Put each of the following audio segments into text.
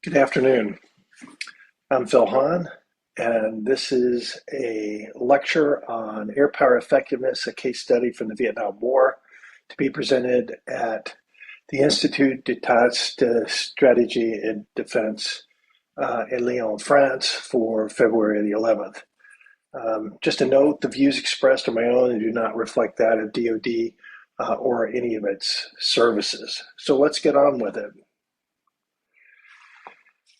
Good afternoon. I'm Phil Hahn, and this is a lecture on air power effectiveness, a case study from the Vietnam War, to be presented at the Institut d'Etat de Stratégie et Défense in Lyon, France, for February the 11th. Just a note, the views expressed are my own and do not reflect that of DoD or any of its services. So let's get on with it.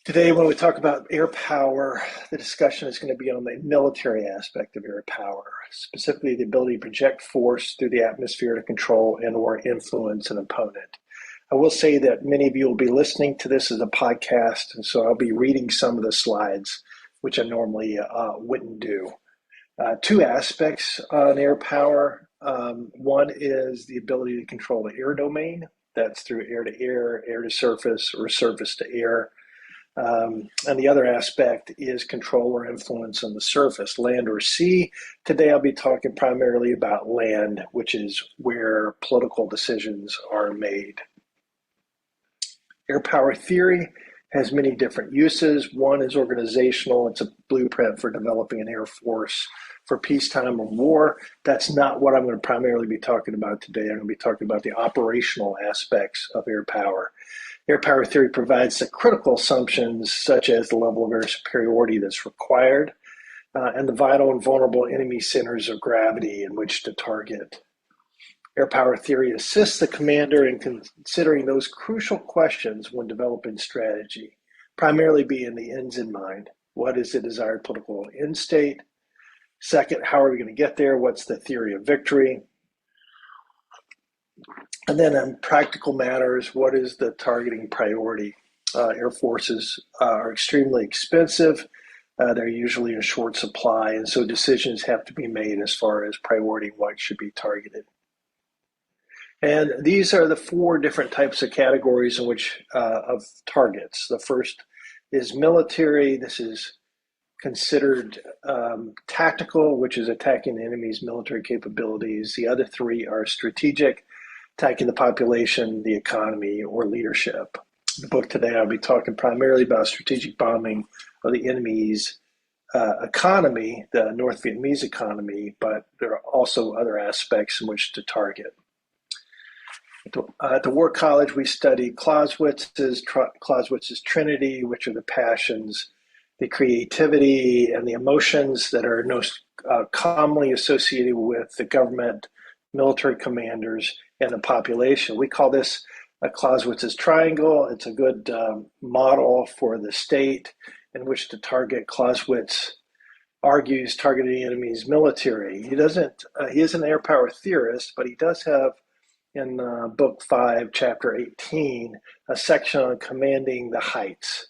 Today, when we talk about air power, the discussion is going to be on the military aspect of air power, specifically the ability to project force through the atmosphere to control and or influence an opponent. I will say that many of you will be listening to this as a podcast, and so I'll be reading some of the slides, which I normally wouldn't do. Two aspects on air power. One is the ability to control the air domain. That's through air to air, air to surface, or surface to air. And the other aspect is control or influence on the surface, land or sea. Today I'll be talking primarily about land, which is where political decisions are made. Air power theory has many different uses. One is organizational. It's a blueprint for developing an air force for peacetime or war. That's not what I'm going to primarily be talking about today. I'm going to be talking about the operational aspects of air power. Air power theory provides the critical assumptions such as the level of air superiority that's required and the vital and vulnerable enemy centers of gravity in which to target. Air power theory assists the commander in considering those crucial questions when developing strategy, primarily being the ends in mind. What is the desired political end state? Second, how are we going to get there? What's the theory of victory? And then on practical matters, what is the targeting priority? Air forces are extremely expensive. They're usually in short supply, and so decisions have to be made as far as priority what should be targeted. And these are the four different types of categories in which of targets. The first is military. This is considered tactical, which is attacking the enemy's military capabilities. The other three are strategic, attacking the population, the economy, or leadership. In the book today, I'll be talking primarily about strategic bombing of the enemy's economy, the North Vietnamese economy, but there are also other aspects in which to target. At the War College, we studied Clausewitz's Trinity, which are the passions, the creativity, and the emotions that are most commonly associated with the government, military commanders, and the population. We call this a Clausewitz's triangle. It's a good model for the state in which to target. Clausewitz argues targeting the enemy's military. He is an air power theorist, but he does have in book 5, chapter 18, a section on commanding the heights.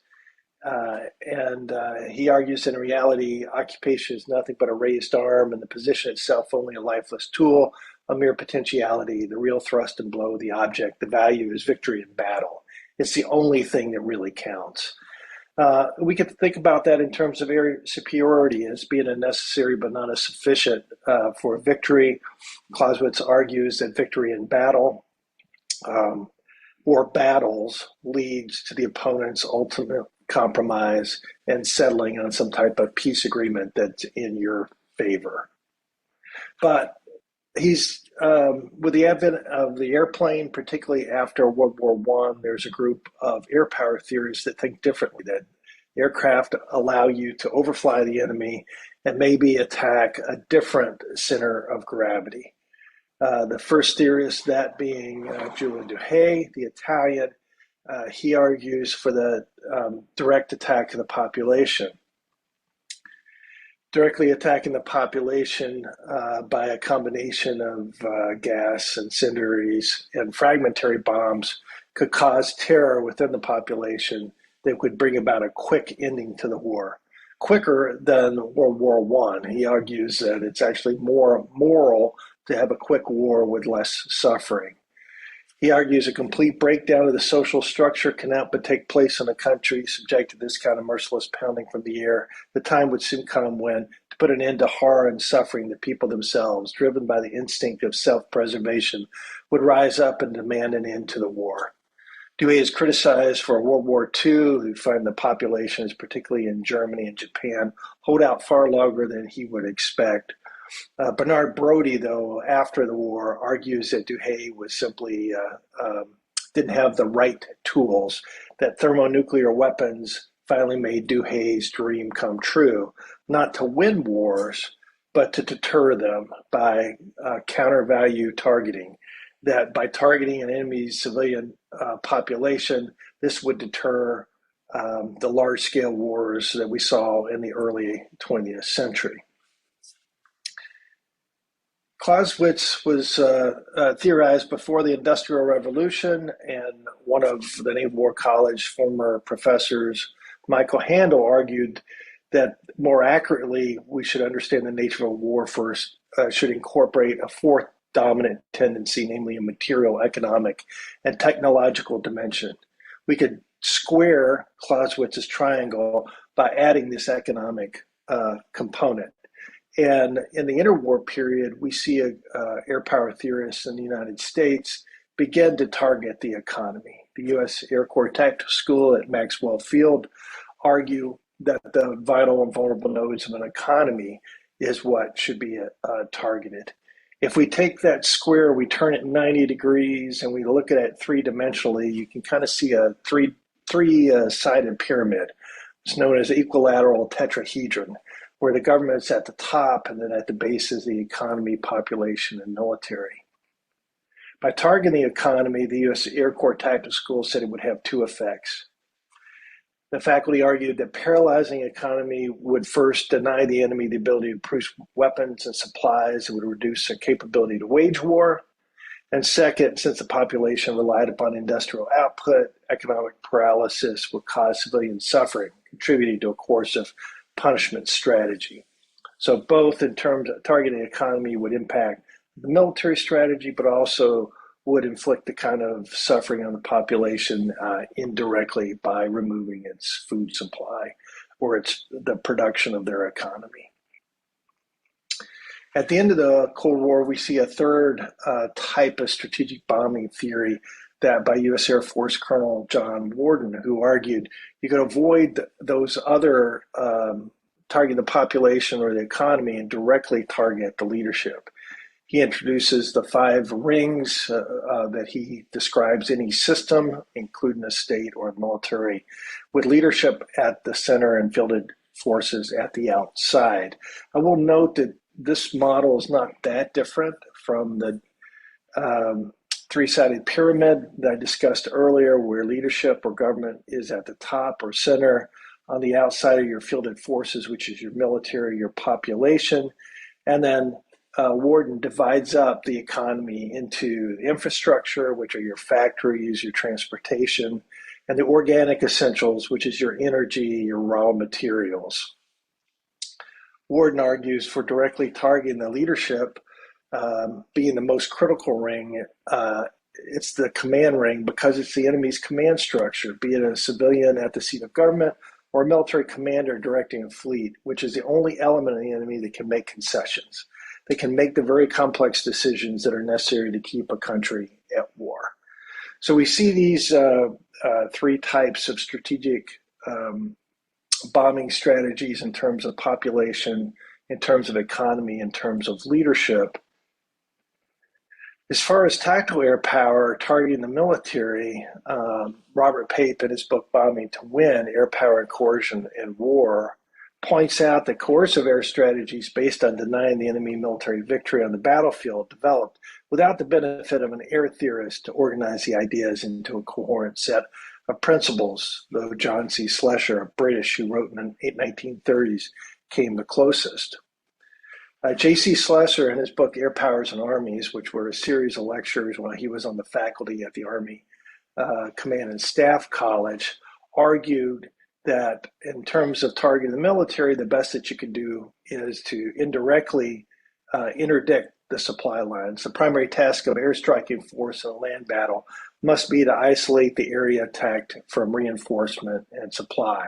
And he argues that in reality, occupation is nothing but a raised arm and the position itself only a lifeless tool, a mere potentiality. The real thrust and blow, the object, the value is victory in battle. It's the only thing that really counts. We could think about that in terms of air superiority as being a necessary but not a sufficient for victory. Clausewitz argues that victory in battle or battles leads to the opponent's ultimate compromise and settling on some type of peace agreement that's in your favor. But he's with the advent of the airplane, particularly after World War I, there's a group of air power theorists that think differently, that aircraft allow you to overfly the enemy and maybe attack a different center of gravity. The first theorist, that being Julian Duhay, the Italian, he argues for the direct attack of the population. Directly attacking the population by a combination of gas, incendiaries, and fragmentary bombs could cause terror within the population that would bring about a quick ending to the war, quicker than World War I. He argues that it's actually more moral to have a quick war with less suffering. He argues a complete breakdown of the social structure cannot but take place in a country subject to this kind of merciless pounding from the air. The time would soon come when, to put an end to horror and suffering, the people themselves, driven by the instinct of self-preservation, would rise up and demand an end to the war. Dewey is criticized for World War II, who find the populations, particularly in Germany and Japan, hold out far longer than he would expect. Bernard Brodie, though, after the war, argues that Dewey was simply didn't have the right tools, that thermonuclear weapons finally made Dewey's dream come true, not to win wars, but to deter them by counter-value targeting. That by targeting an enemy's civilian population, this would deter the large-scale wars that we saw in the early 20th century. Clausewitz was theorized before the Industrial Revolution, and one of the Naval War College former professors, Michael Handel, argued that more accurately, we should understand the nature of a war first, should incorporate a fourth dominant tendency, namely a material, economic, and technological dimension. We could square Clausewitz's triangle by adding this economic component. And in the interwar period, we see air power theorists in the United States begin to target the economy. The U.S. Air Corps Tactical School at Maxwell Field argue that the vital and vulnerable nodes of an economy is what should be targeted. If we take that square, we turn it 90 degrees, and we look at it three-dimensionally, you can kind of see a three-sided pyramid. It's known as equilateral tetrahedron, where the government's at the top, and then at the base is the economy, population, and military. By targeting the economy, the U.S. Air Corps Tactical School said it would have two effects. The faculty argued that paralyzing the economy would first deny the enemy the ability to produce weapons and supplies. It would reduce their capability to wage war. And second, since the population relied upon industrial output, economic paralysis would cause civilian suffering, contributing to a course of punishment strategy. So both in terms of targeting the economy would impact the military strategy, but also would inflict the kind of suffering on the population indirectly by removing its food supply or the production of their economy. At the end of the Cold War, we see a third type of strategic bombing theory that by U.S. Air Force Colonel John Warden, who argued you could avoid those other target the population or the economy and directly target the leadership. He introduces the 5 rings that he describes any system, including a state or a military, with leadership at the center and fielded forces at the outside. I will note that this model is not that different from the three-sided pyramid that I discussed earlier, where leadership or government is at the top or center. On the outside are your fielded forces, which is your military, your population, and then Warden divides up the economy into infrastructure, which are your factories, your transportation, and the organic essentials, which is your energy, your raw materials. Warden argues for directly targeting the leadership, being the most critical ring, it's the command ring because it's the enemy's command structure, be it a civilian at the seat of government or a military commander directing a fleet, which is the only element of the enemy that can make concessions. They can make the very complex decisions that are necessary to keep a country at war. So we see these 3 types of strategic bombing strategies in terms of population, in terms of economy, in terms of leadership. As far as tactical air power targeting the military, Robert Pape in his book Bombing to Win, Air Power, Coercion, and War, points out that coercive air strategies based on denying the enemy military victory on the battlefield developed without the benefit of an air theorist to organize the ideas into a coherent set of principles, though John C. Schlesser, a British who wrote in the 1930s, came the closest. J.C. Schlesser, in his book Air Powers and Armies, which were a series of lectures while he was on the faculty at the Army Command and Staff College, argued that in terms of targeting the military, the best that you could do is to indirectly interdict the supply lines. The primary task of air striking force in a land battle must be to isolate the area attacked from reinforcement and supply.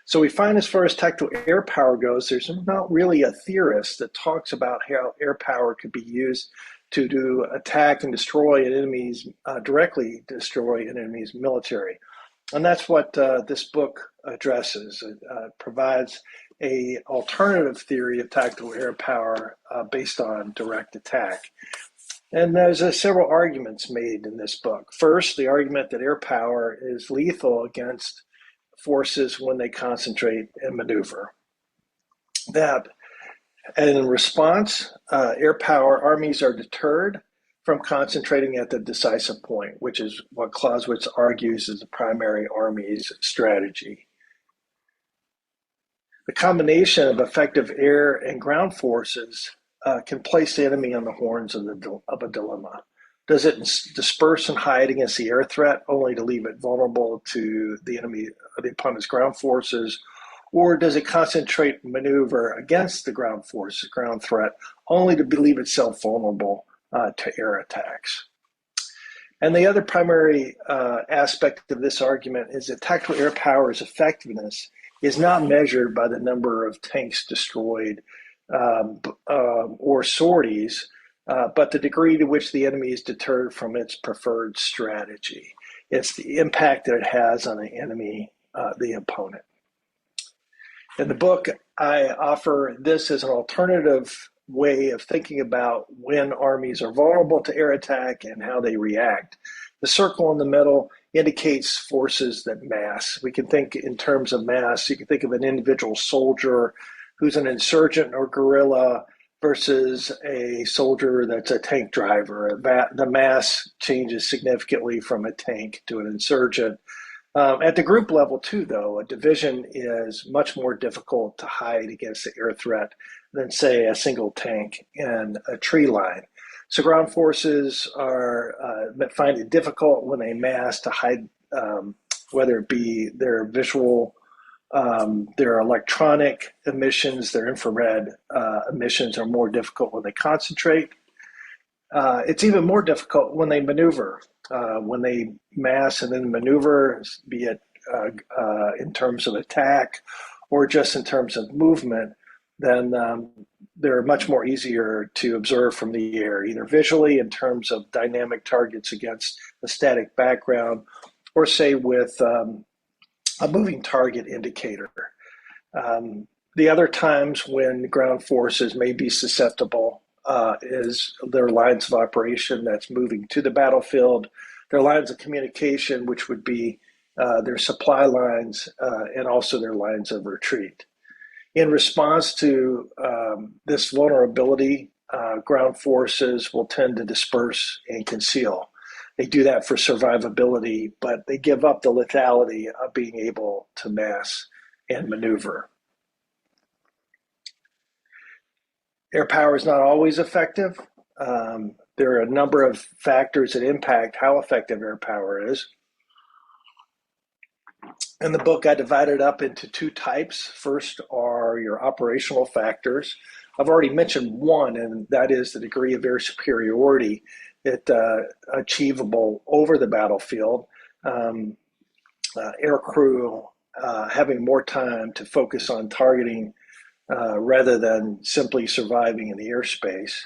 So we find as far as tactical air power goes, there's not really a theorist that talks about how air power could be used to attack and destroy an enemy's, directly destroy an enemy's military. And that's what this book addresses. It provides a alternative theory of tactical air power based on direct attack. And there's several arguments made in this book. First, the argument that air power is lethal against forces when they concentrate and maneuver. That, and in response, air power armies are deterred from concentrating at the decisive point, which is what Clausewitz argues is the primary army's strategy. The combination of effective air and ground forces can place the enemy on the horns of a dilemma. Does it disperse and hide against the air threat, only to leave it vulnerable to the enemy, the opponent's ground forces? Or does it concentrate and maneuver against the ground threat, only to leave itself vulnerable to air attacks? And the other primary aspect of this argument is that tactical air power's effectiveness is not measured by the number of tanks destroyed or sorties, but the degree to which the enemy is deterred from its preferred strategy. It's the impact that it has on the enemy, the opponent. In the book, I offer this as an alternative way of thinking about when armies are vulnerable to air attack and how they react. The circle in the middle indicates forces that mass. We can think in terms of mass. You can think of an individual soldier who's an insurgent or guerrilla versus a soldier that's a tank driver. The mass changes significantly from a tank to an insurgent. At the group level too, though, a division is much more difficult to hide against the air threat than, say, a single tank in a tree line. So ground forces find it difficult when they mass to hide, whether it be their visual, their electronic emissions, their infrared emissions are more difficult when they concentrate. It's even more difficult when they maneuver. When they mass and then maneuver, be it in terms of attack or just in terms of movement, then they're much more easier to observe from the air, either visually in terms of dynamic targets against a static background, or say with a moving target indicator. The other times when ground forces may be susceptible is their lines of operation that's moving to the battlefield, their lines of communication, which would be their supply lines, and also their lines of retreat. In response to this vulnerability, ground forces will tend to disperse and conceal. They do that for survivability, but they give up the lethality of being able to mass and maneuver. Air power is not always effective. There are a number of factors that impact how effective air power is. In the book, I divided it up into two types. First are your operational factors. I've already mentioned one, and that is the degree of air superiority achievable over the battlefield. Air crew having more time to focus on targeting rather than simply surviving in the airspace.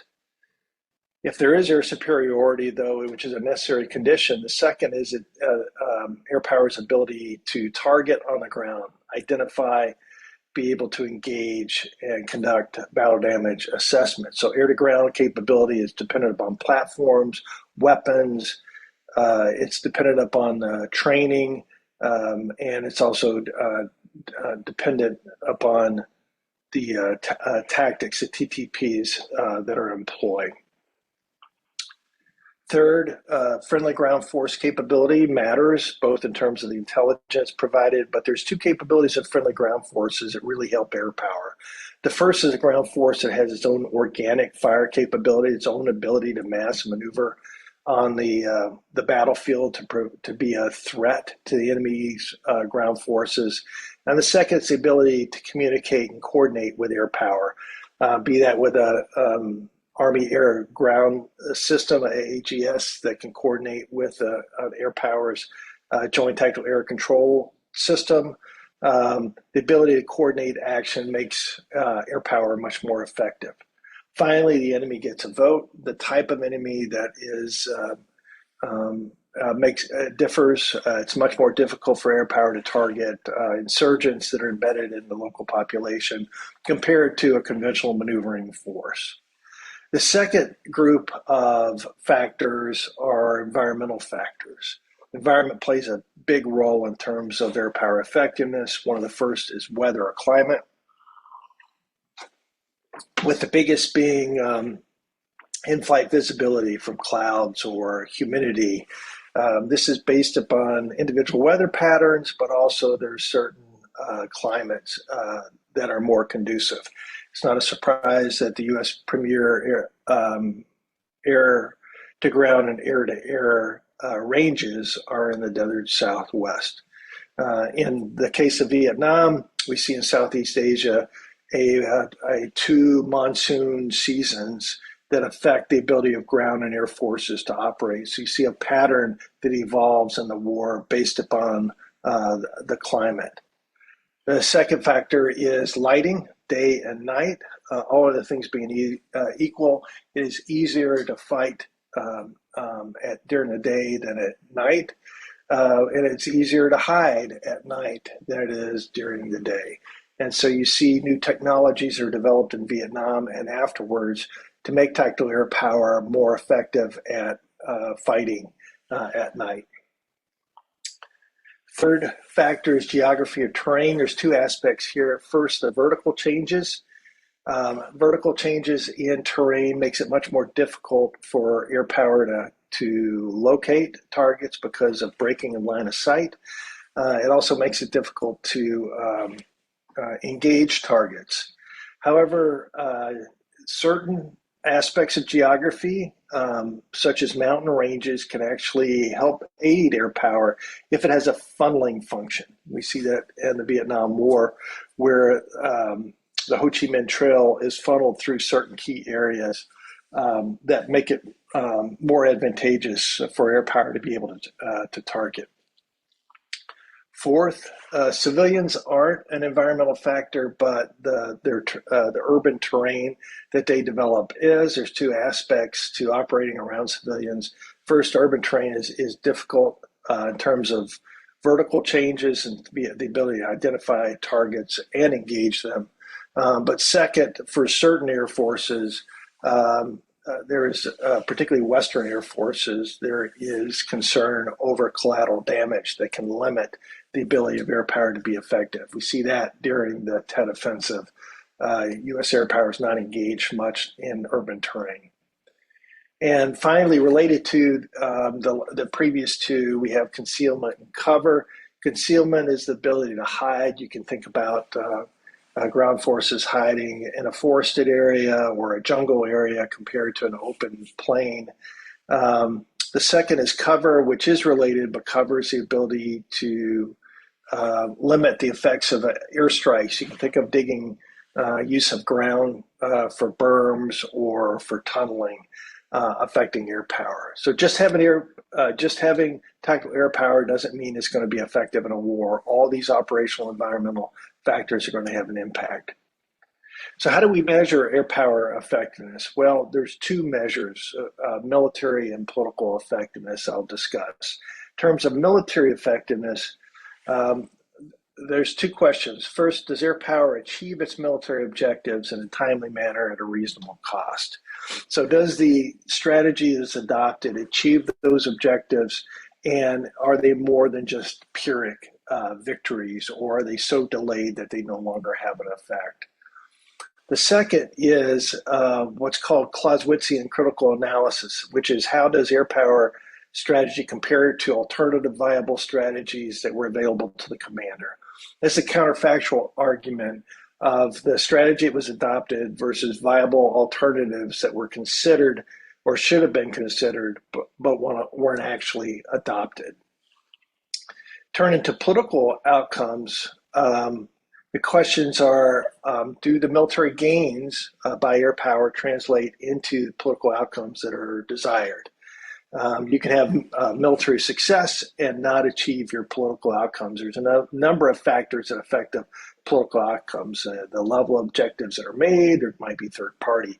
If there is air superiority, though, which is a necessary condition, the second is air power's ability to target on the ground, identify, be able to engage, and conduct battle damage assessment. So air-to-ground capability is dependent upon platforms, weapons, it's dependent upon training, and it's also dependent upon the tactics, the TTPs that are employed. Third, friendly ground force capability matters, both in terms of the intelligence provided, but there's two capabilities of friendly ground forces that really help air power. The first is a ground force that has its own organic fire capability, its own ability to mass maneuver on the battlefield to be a threat to the enemy's ground forces. And the second is the ability to communicate and coordinate with air power, be that with a Army Air Ground System, AAGS, that can coordinate with Air Power's Joint Tactical Air Control System. The ability to coordinate action makes air power much more effective. Finally, the enemy gets a vote. The type of enemy that is differs. It's much more difficult for air power to target insurgents that are embedded in the local population compared to a conventional maneuvering force. The second group of factors are environmental factors. Environment plays a big role in terms of air power effectiveness. One of the first is weather or climate, with the biggest being in-flight visibility from clouds or humidity. This is based upon individual weather patterns, but also there's certain climates that are more conducive. It's not a surprise that the U.S. premier air-to-ground and air-to-air ranges are in the desert Southwest. In the case of Vietnam, we see in Southeast Asia two monsoon seasons that affect the ability of ground and air forces to operate. So you see a pattern that evolves in the war based upon the climate. The second factor is lighting, day and night. All of the things being equal, it is easier to fight during the day than at night. And it's easier to hide at night than it is during the day. And so you see new technologies are developed in Vietnam and afterwards to make tactical air power more effective at fighting at night. Third factor is geography of terrain. There's two aspects here. First, the vertical changes. Vertical changes in terrain makes it much more difficult for air power to locate targets because of breaking in line of sight. It also makes it difficult to engage targets. However, certain aspects of geography, such as mountain ranges, can actually help aid air power if it has a funneling function. We see that in the Vietnam War, where the Ho Chi Minh Trail is funneled through certain key areas that make it more advantageous for air power to be able to target. Fourth, civilians aren't an environmental factor, but the urban terrain that they develop is. There's two aspects to operating around civilians. First, urban terrain is difficult in terms of vertical changes and the ability to identify targets and engage them. But second, for certain air forces, there is, particularly Western Air Forces, there is concern over collateral damage that can limit the ability of air power to be effective. We see that during the Tet Offensive. U.S. air power is not engaged much in urban terrain. And finally, related to the previous two, we have concealment and cover. Concealment is the ability to hide. You can think about ground forces hiding in a forested area or a jungle area compared to an open plain. The second is cover, which is related, but cover is the ability to limit the effects of airstrikes. You can think of digging, use of ground for berms or for tunneling, affecting air power. So just having tactical air power doesn't mean it's going to be effective in a war. All these operational environmental factors are going to have an impact. So how do we measure air power effectiveness? Well, there's two measures, military and political effectiveness I'll discuss. In terms of military effectiveness, there's two questions. First, does air power achieve its military objectives in a timely manner at a reasonable cost? So does the strategy that's adopted achieve those objectives, and are they more than just Pyrrhic victories, or are they so delayed that they no longer have an effect? The second is what's called Clausewitzian critical analysis, which is how does air power strategy compare to alternative viable strategies that were available to the commander? It's a counterfactual argument of the strategy that was adopted versus viable alternatives that were considered or should have been considered, but weren't actually adopted. Turning to political outcomes, the questions are, do the military gains by air power translate into political outcomes that are desired? You can have military success and not achieve your political outcomes. There's a number of factors that affect the political outcomes. The level of objectives that are made, there might be third party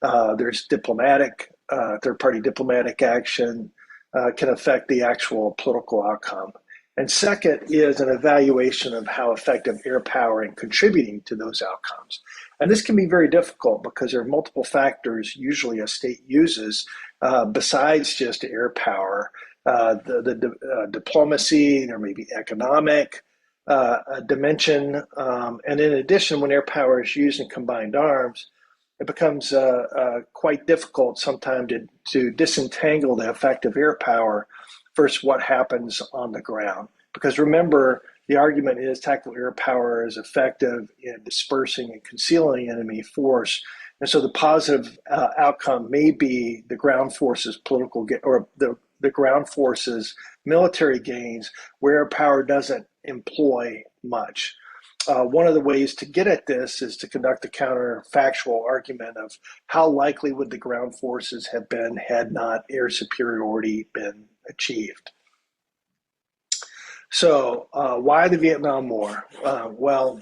There's diplomatic, third-party diplomatic action can affect the actual political outcome. And second is an evaluation of how effective air power in contributing to those outcomes. And this can be very difficult because there are multiple factors usually a state uses besides just air power. Diplomacy, there may be economic dimension. And in addition, when air power is used in combined arms, it becomes quite difficult sometimes to disentangle the effect of air power versus what happens on the ground. Because remember, the argument is tactical air power is effective in dispersing and concealing enemy force. And so the positive outcome may be the ground forces political or the ground forces military gains where air power doesn't employ much. One of the ways to get at this is to conduct a counterfactual argument of how likely would the ground forces have been had not air superiority been achieved. So why the Vietnam War? Well,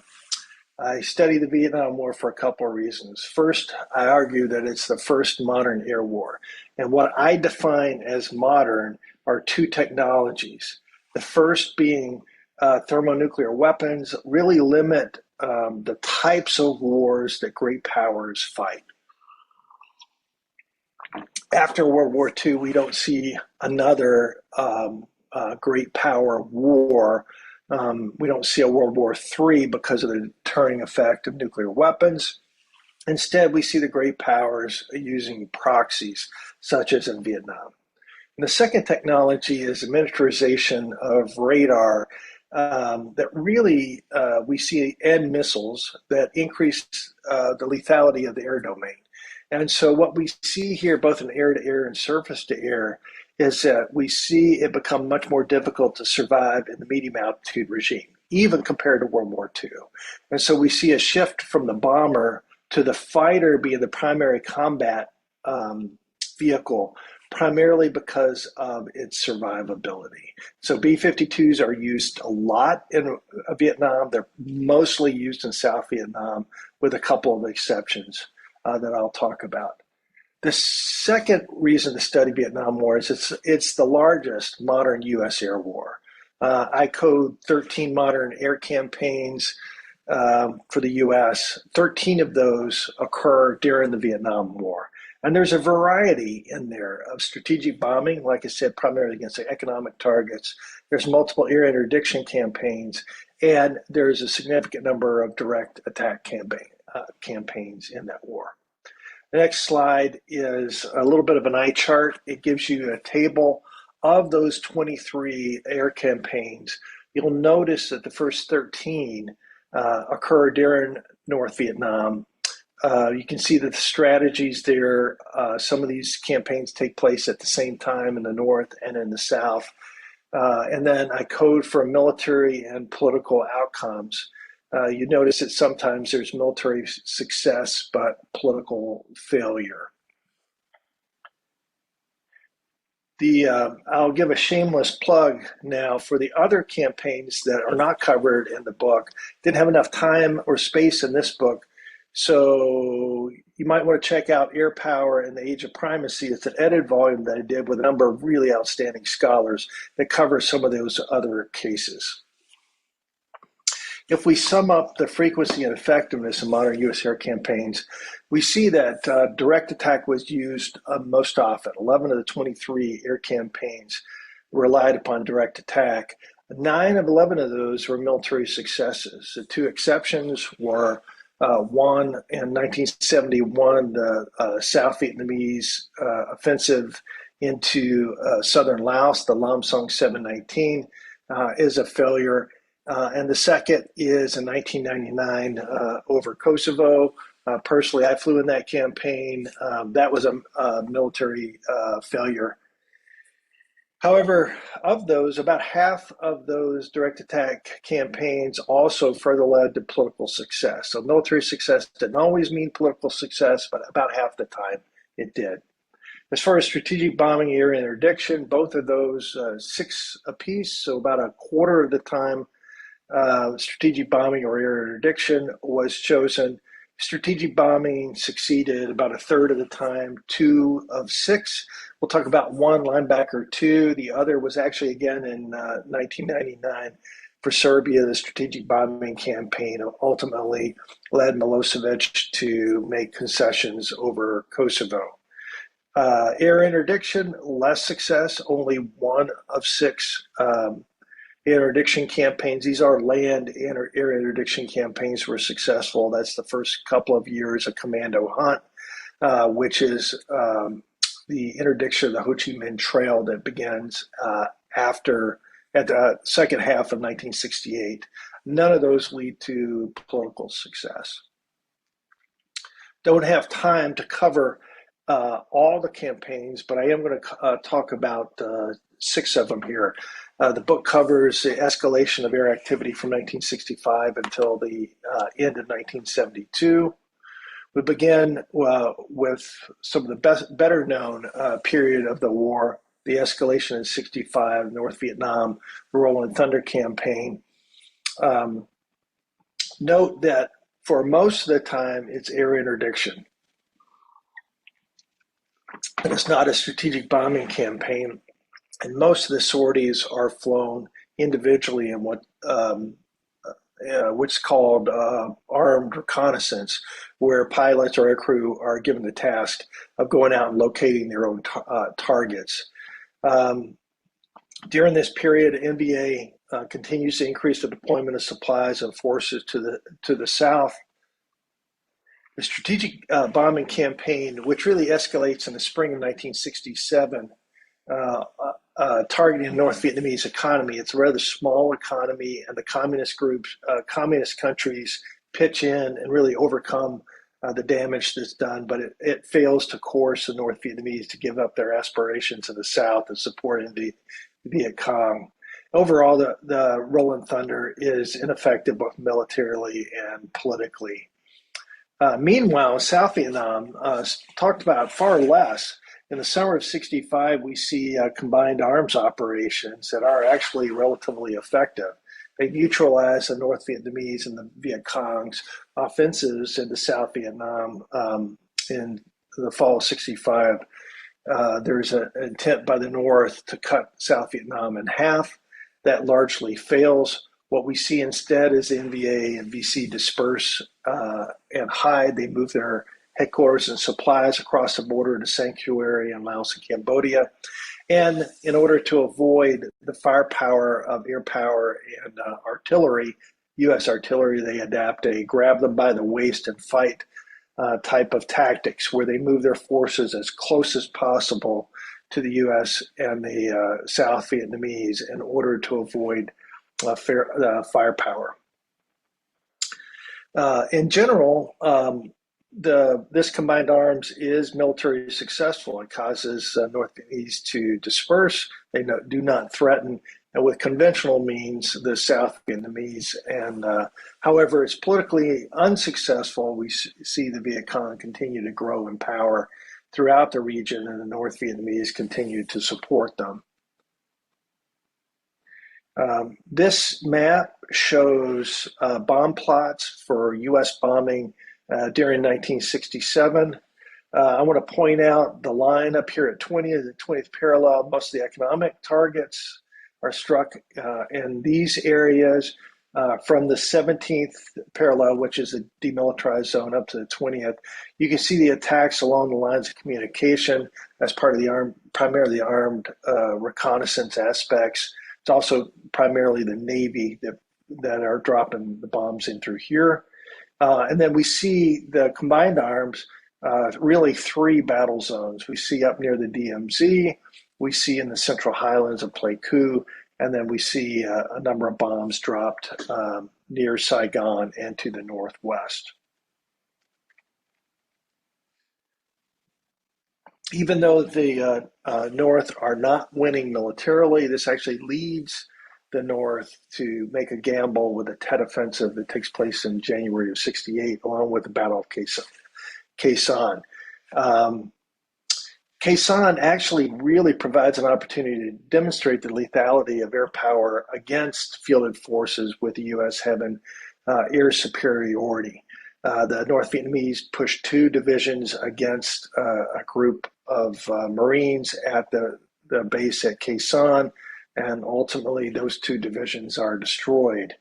I study the Vietnam War for a couple of reasons. First, I argue that it's the first modern air war. And what I define as modern are two technologies. The first being thermonuclear weapons really limit the types of wars that great powers fight. After World War II, we don't see another great power war. We don't see a World War III because of the deterring effect of nuclear weapons. Instead, we see the great powers using proxies, such as in Vietnam. And the second technology is the miniaturization of radar that really we see, and missiles that increase the lethality of the air domain. And so what we see here, both in air-to-air and surface-to-air, is that we see it become much more difficult to survive in the medium altitude regime, even compared to World War II. And so we see a shift from the bomber to the fighter being the primary combat vehicle, primarily because of its survivability. So B-52s are used a lot in Vietnam. They're mostly used in South Vietnam, with a couple of exceptions that I'll talk about. The second reason to study Vietnam War is it's the largest modern U.S. air war. I code 13 modern air campaigns for the U.S. 13 of those occur during the Vietnam War. And there's a variety in there of strategic bombing, like I said, primarily against the economic targets. There's multiple air interdiction campaigns, and there's a significant number of direct attack campaigns in that war. The next slide is a little bit of an eye chart. It gives you a table of those 23 air campaigns. You'll notice that the first 13 occur during North Vietnam. You can see that the strategies there, some of these campaigns take place at the same time in the North and in the South. And then I code for military and political outcomes. You notice that sometimes there's military success, but political failure. I'll give a shameless plug now for the other campaigns that are not covered in the book. Didn't have enough time or space in this book, so you might want to check out Air Power in the Age of Primacy. It's an edited volume that I did with a number of really outstanding scholars that cover some of those other cases. If we sum up the frequency and effectiveness of modern U.S. air campaigns, we see that direct attack was used most often. 11 of the 23 air campaigns relied upon direct attack. 9 of 11 of those were military successes. The two exceptions were one in 1971, the South Vietnamese offensive into southern Laos, the Lam Song 719, is a failure. And the second is in 1999 over Kosovo. Personally, I flew in that campaign. That was a military failure. However, of those, about half of those direct attack campaigns also further led to political success. So military success didn't always mean political success, but about half the time it did. As far as strategic bombing and air interdiction, both of those 6 apiece, so about a quarter of the time strategic bombing or air interdiction was chosen. Strategic bombing succeeded about a third of the time, 2 of 6. We'll talk about one linebacker two. The other was actually again in 1999 for Serbia. The strategic bombing campaign ultimately led Milosevic to make concessions over Kosovo. Air interdiction, less success, only 1 of 6 interdiction campaigns. These are land air interdiction campaigns were successful. That's the first couple of years of Commando Hunt, which is the interdiction of the Ho Chi Minh Trail that begins at the second half of 1968. None of those lead to political success. Don't have time to cover all the campaigns, but I am going to talk about 6 of them here. The book covers the escalation of air activity from 1965 until the end of 1972. We begin with some of the better known period of the war, the escalation in 65, North Vietnam, Rolling Thunder campaign. Note that for most of the time, it's air interdiction. And it's not a strategic bombing campaign. And most of the sorties are flown individually in what's called armed reconnaissance, where pilots or aircrew are given the task of going out and locating their own targets. During this period, NVA continues to increase the deployment of supplies and forces to the south. The strategic bombing campaign, which really escalates in the spring of 1967, targeting the North Vietnamese economy. It's a rather small economy, and the communist countries pitch in and really overcome the damage that's done, but it fails to coerce the North Vietnamese to give up their aspirations in the South and supporting the Viet Cong. Overall, the Rolling Thunder is ineffective both militarily and politically. Meanwhile, South Vietnam talked about far less. In the summer of 65, we see combined arms operations that are actually relatively effective. They neutralize the North Vietnamese and the Viet Cong's offensives into South Vietnam in the fall of 65. There's an intent by the North to cut South Vietnam in half. That largely fails. What we see instead is the NVA and VC disperse and hide. They move their headquarters and supplies across the border to Sanctuary in Laos and Cambodia. And in order to avoid the firepower of air power and artillery, U.S. artillery, they adapt a grab them by the waist and fight type of tactics where they move their forces as close as possible to the U.S. and the South Vietnamese in order to avoid firepower. In general, this combined arms is military successful. It causes North Vietnamese to disperse. They do not threaten, and with conventional means, the South Vietnamese. And however, it's politically unsuccessful. We see the Viet Cong continue to grow in power throughout the region, and the North Vietnamese continue to support them. This map shows bomb plots for U.S. bombing during 1967. I want to point out the line up here at 20, the 20th parallel. Most of the economic targets are struck in these areas from the 17th parallel, which is a demilitarized zone, up to the 20th. You can see the attacks along the lines of communication as part of the primarily armed reconnaissance aspects. It's also primarily the Navy that are dropping the bombs in through here. And then we see the combined arms, really 3 battle zones. We see up near the DMZ, we see in the Central Highlands of Pleiku, and then we see a number of bombs dropped near Saigon and to the northwest. Even though the North are not winning militarily, this actually leads the North to make a gamble with a Tet Offensive that takes place in January of 68, along with the Battle of Khe Sanh. Khe Sanh actually really provides an opportunity to demonstrate the lethality of air power against fielded forces with the U.S. having air superiority. The North Vietnamese pushed two divisions against a group of Marines at the base at Khe Sanh, and ultimately those two divisions are destroyed.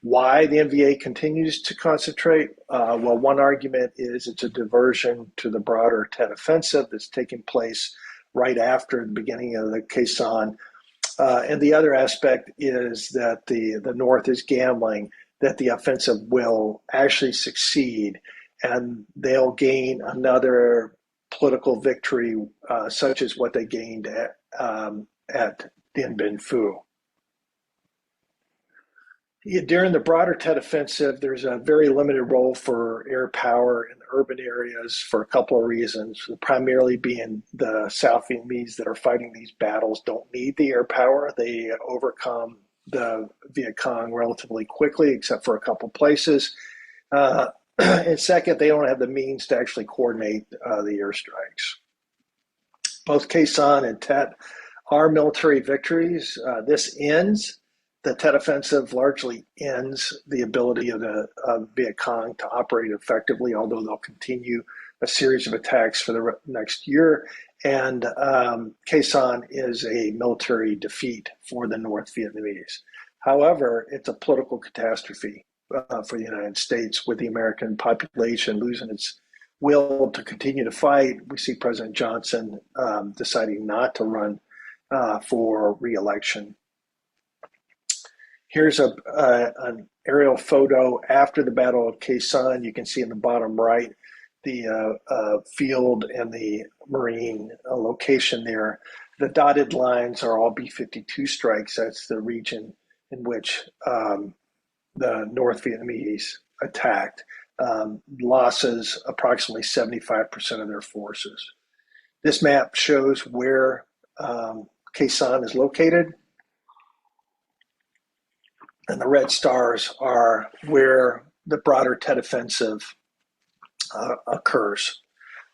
Why the NVA continues to concentrate? Well, one argument is it's a diversion to the broader Tet Offensive that's taking place right after the beginning of the Khe Sanh. And the other aspect is that the North is gambling that the offensive will actually succeed and they'll gain another political victory, such as what they gained at Dien Bien Phu. During the broader Tet Offensive, there's a very limited role for air power in the urban areas for a couple of reasons, primarily being the South Vietnamese that are fighting these battles don't need the air power. They overcome the Viet Cong relatively quickly, except for a couple of places. And second, they don't have the means to actually coordinate the airstrikes. Both Khe Sanh and Tet are military victories. This ends the Tet Offensive largely ends the ability of the Viet Cong to operate effectively, although they'll continue a series of attacks for the next year. And Khe Sanh is a military defeat for the North Vietnamese. However, it's a political catastrophe for the United States, with the American population losing its will to continue to fight. We see President Johnson deciding not to run for re-election. Here's an aerial photo after the Battle of Khe Sanh. You can see in the bottom right the field and the Marine location there. The dotted lines are all B-52 strikes. That's the region in which the North Vietnamese attacked. Losses approximately 75% of their forces. This map shows where Khe Sanh is located. And the red stars are where the broader Tet Offensive occurs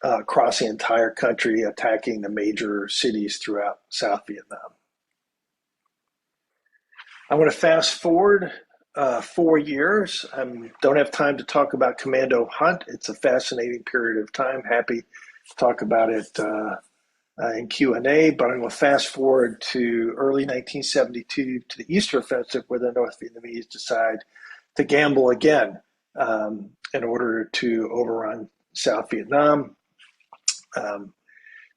across the entire country, attacking the major cities throughout South Vietnam. I'm going to fast forward 4 years. I don't have time to talk about Commando Hunt. It's a fascinating period of time. Happy to talk about it in Q&A, but I'm going to fast forward to early 1972 to the Eastern Offensive, where the North Vietnamese decide to gamble again in order to overrun South Vietnam.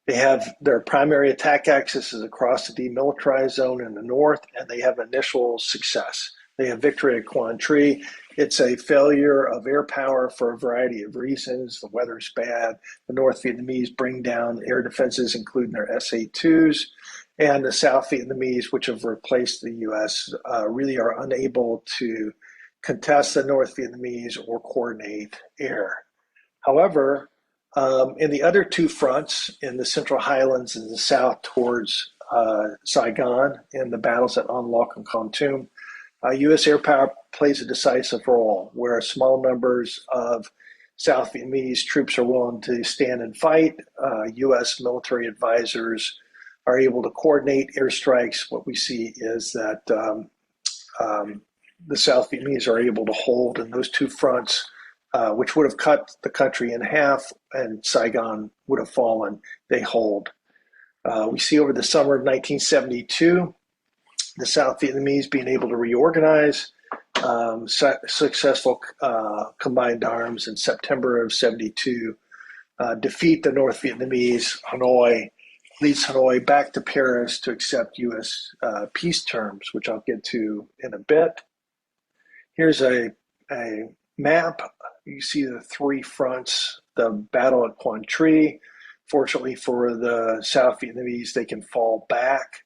They have their primary attack axis is across the demilitarized zone in the north, and they have initial success. They have victory at Quang Tri. It's a failure of air power for a variety of reasons. The weather's bad. The North Vietnamese bring down air defenses, including their SA-2s. And the South Vietnamese, which have replaced the U.S., really are unable to contest the North Vietnamese or coordinate air. However, in the other two fronts, in the Central Highlands and the south towards Saigon, in the battles at An Loc and Kon Tum, U.S. air power plays a decisive role, where small numbers of South Vietnamese troops are willing to stand and fight. U.S. military advisors are able to coordinate airstrikes. What we see is that the South Vietnamese are able to hold in those two fronts, which would have cut the country in half, and Saigon would have fallen. They hold. We see over the summer of 1972, the South Vietnamese being able to reorganize, successful combined arms in September of 72, defeat the North Vietnamese. Hanoi leads Hanoi back to Paris to accept U.S. Peace terms, which I'll get to in a bit. Here's a map. You see the three fronts, the battle at Quang Tri. Fortunately for the South Vietnamese, they can fall back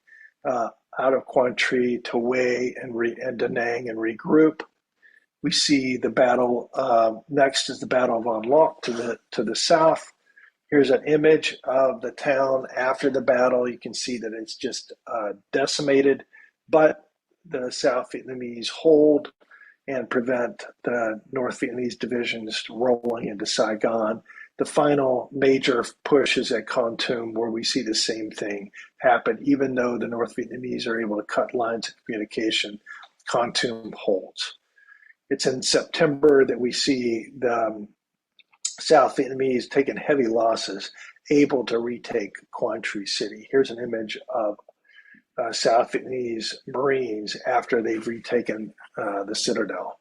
out of Quang Tri to Hue and Da Nang and regroup. We see the battle, next is the Battle of An Loc to the south. Here's an image of the town after the battle. You can see that it's just decimated, but the South Vietnamese hold and prevent the North Vietnamese divisions rolling into Saigon. The final major push is at Kon Tum, where we see the same thing happen. Even though the North Vietnamese are able to cut lines of communication, Kon Tum holds. It's in September that we see the South Vietnamese taking heavy losses, able to retake Quang Tri City. Here's an image of South Vietnamese Marines after they've retaken the citadel.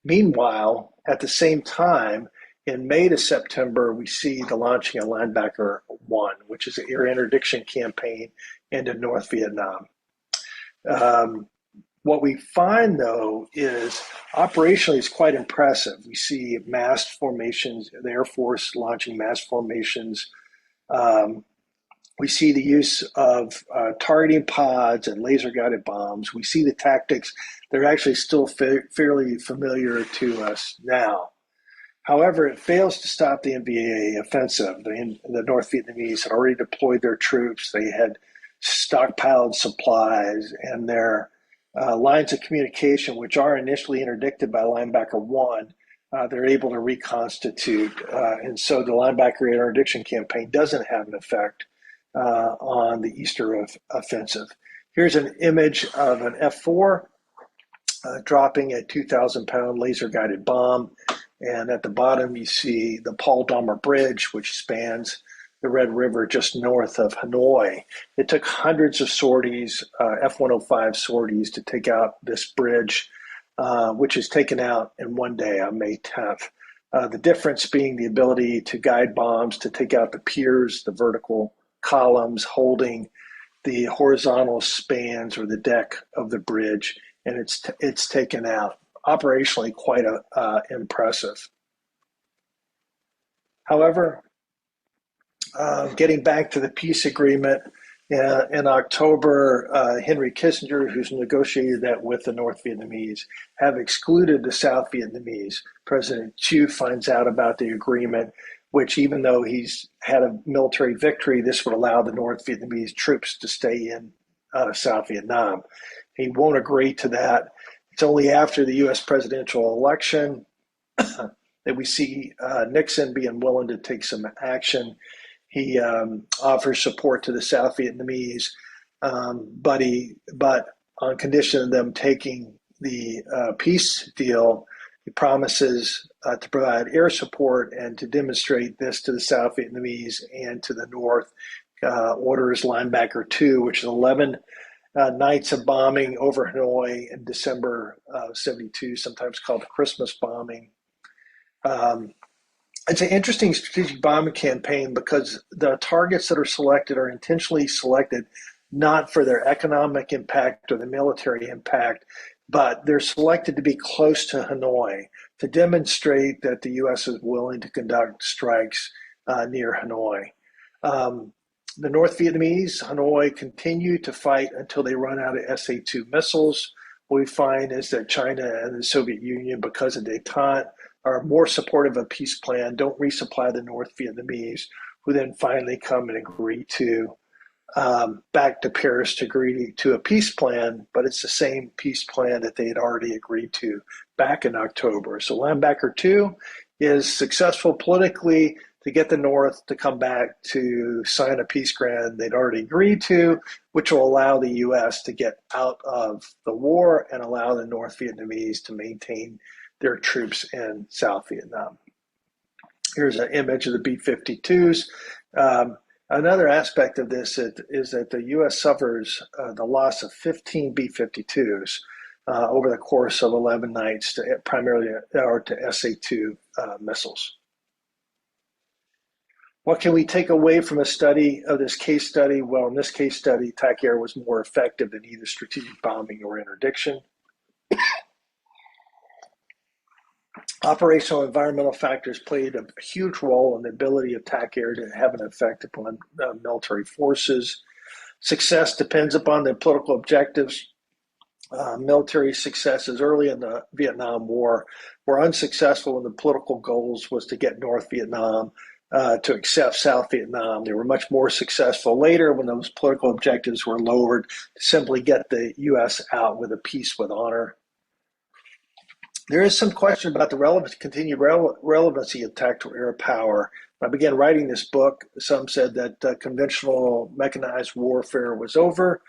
Meanwhile, at the same time, in May to September, we see the launching of Linebacker 1, which is an air interdiction campaign into North Vietnam. What we find, though, is operationally it's quite impressive. We see massed formations, the Air Force launching mass formations. We see the use of targeting pods and laser-guided bombs. We see the tactics that are actually still fairly familiar to us now. However, it fails to stop the NVA offensive. The North Vietnamese had already deployed their troops. They had stockpiled supplies, and their lines of communication, which are initially interdicted by Linebacker 1, they're able to reconstitute. And so the Linebacker interdiction campaign doesn't have an effect on the Easter offensive. Here's an image of an F-4 dropping a 2,000-pound laser-guided bomb. And at the bottom, you see the Paul Dahmer Bridge, which spans the Red River just north of Hanoi. It took hundreds of sorties, F-105 sorties, to take out this bridge, which is taken out in one day on May 10th. The difference being the ability to guide bombs to take out the piers, the vertical columns holding the horizontal spans or the deck of the bridge, and it's taken out. Operationally, quite impressive. However, getting back to the peace agreement, in October, Henry Kissinger, who's negotiated that with the North Vietnamese, have excluded the South Vietnamese. President Thieu finds out about the agreement, which even though he's had a military victory, this would allow the North Vietnamese troops to stay in South Vietnam. He won't agree to that. It's only after the U.S. presidential election that we see Nixon being willing to take some action. He offers support to the South Vietnamese, but on condition of them taking the peace deal, he promises to provide air support and to demonstrate this to the South Vietnamese and to the North. Orders Linebacker 2, which is 11 nights of bombing over Hanoi in December of '72, sometimes called the Christmas bombing. It's an interesting strategic bombing campaign because the targets that are selected are intentionally selected not for their economic impact or the military impact, but they're selected to be close to Hanoi to demonstrate that the U.S. is willing to conduct strikes near Hanoi. The North Vietnamese, Hanoi, continue to fight until they run out of SA-2 missiles. What we find is that China and the Soviet Union, because of détente, are more supportive of a peace plan, don't resupply the North Vietnamese, who then finally come and agree to, back to Paris to agree to a peace plan, but it's the same peace plan that they had already agreed to back in October. So Linebacker 2 is successful politically to get the North to come back to sign a peace grant they'd already agreed to, which will allow the U.S. to get out of the war and allow the North Vietnamese to maintain their troops in South Vietnam. Here's an image of the B-52s. Another aspect of this is that the U.S. suffers the loss of 15 B-52s over the course of 11 nights, primarily to SA-2 missiles. What can we take away from a study of this case study? Well, in this case study, TACAIR was more effective than either strategic bombing or interdiction. Operational environmental factors played a huge role in the ability of TACAIR to have an effect upon military forces. Success depends upon the political objectives. Military successes early in the Vietnam War were unsuccessful when the political goals was to get North Vietnam to accept South Vietnam. They were much more successful later when those political objectives were lowered to simply get the U.S. out with a peace with honor. There is some question about the continued relevancy of tactical air power. When I began writing this book, some said that conventional mechanized warfare was over,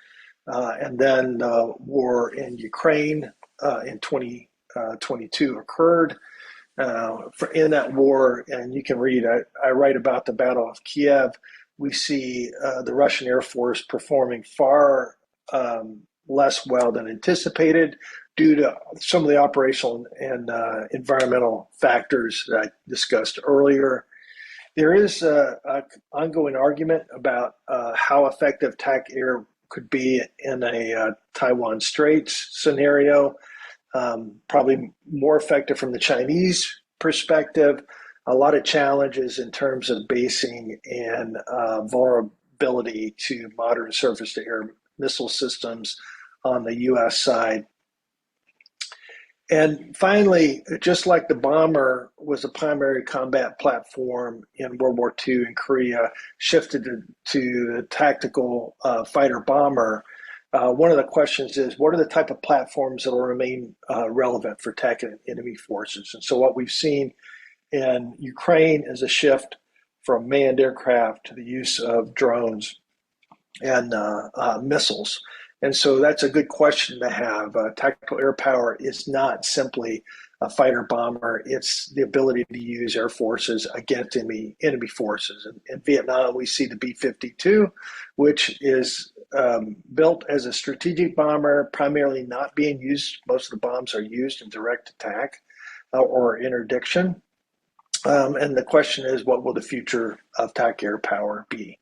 and then war in Ukraine in 2014 1922 occurred. In that war, and you can read, I write about the Battle of Kiev. We see the Russian Air Force performing far less well than anticipated due to some of the operational and environmental factors that I discussed earlier. There is an ongoing argument about how effective TAC air could be in a Taiwan Straits scenario. Probably more effective from the Chinese perspective. A lot of challenges in terms of basing and vulnerability to modern surface-to-air missile systems on the U.S. side. And finally, just like the bomber was a primary combat platform in World War II and Korea, shifted to the tactical fighter bomber. One of the questions is, what are the type of platforms that will remain relevant for attacking enemy forces? And so what we've seen in Ukraine is a shift from manned aircraft to the use of drones and missiles. And so that's a good question to have. Tactical air power is not simply a fighter bomber. It's the ability to use air forces against enemy forces. And in Vietnam, we see the B-52, which is built as a strategic bomber, primarily not being used. Most of the bombs are used in direct attack or interdiction. And the question is, what will the future of TAC air power be?